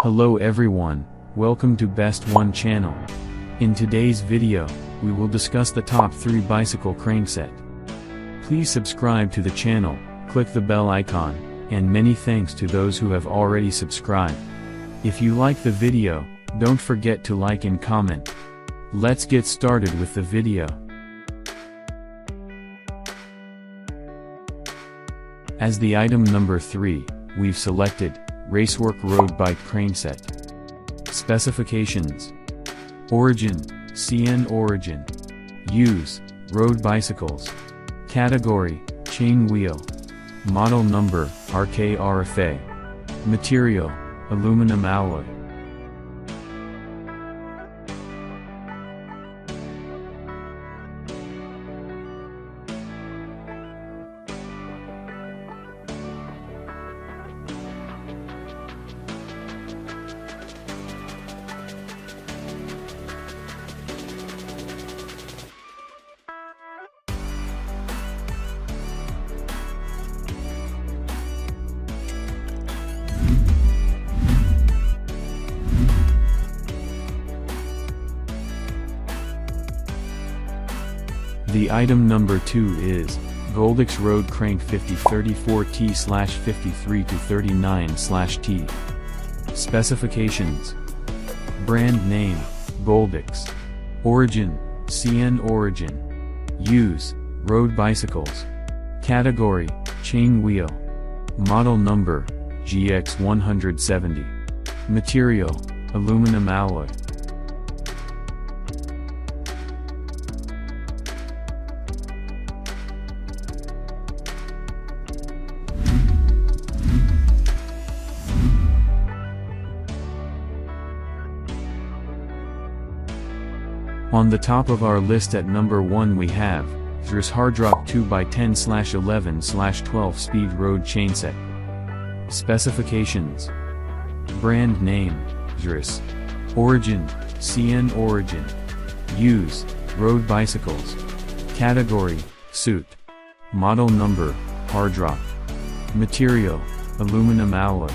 Hello everyone, welcome to Best One channel. In today's video, we will discuss the top 3 bicycle crane set. Please subscribe to the channel, click the bell icon, and many thanks to those who have already subscribed. If you like the video, don't forget to like and comment. Let's get started with the video. As the item number 3, we've selected Racework Road Bike Crane Set. Specifications: Origin, CN Origin. Use, road bicycles. Category, chain wheel. Model number, RKRFA. Material, aluminum alloy. The item number 2 is Goldix Road Crank 5034T/53-39/T. Specifications: Brand name, Goldix. Origin, CN Origin. Use, road bicycles. Category, chain wheel. Model number, GX170. Material, aluminum alloy. On the top of our list at number 1 we have SRAM HARDROCK 2x10/11/12 speed road chainset. Specifications: Brand name, SRAM. Origin, CN Origin. Use, road bicycles. Category, suit. Model number, HARDROCK. Material, aluminum alloy.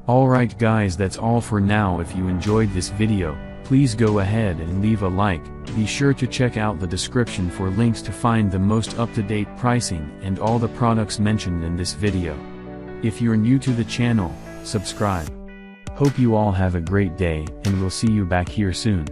Alright guys, that's all for now. If you enjoyed this video, please go ahead and leave a like. Be sure to check out the description for links to find the most up-to-date pricing and all the products mentioned in this video. If you're new to the channel, subscribe. Hope you all have a great day, and we'll see you back here soon.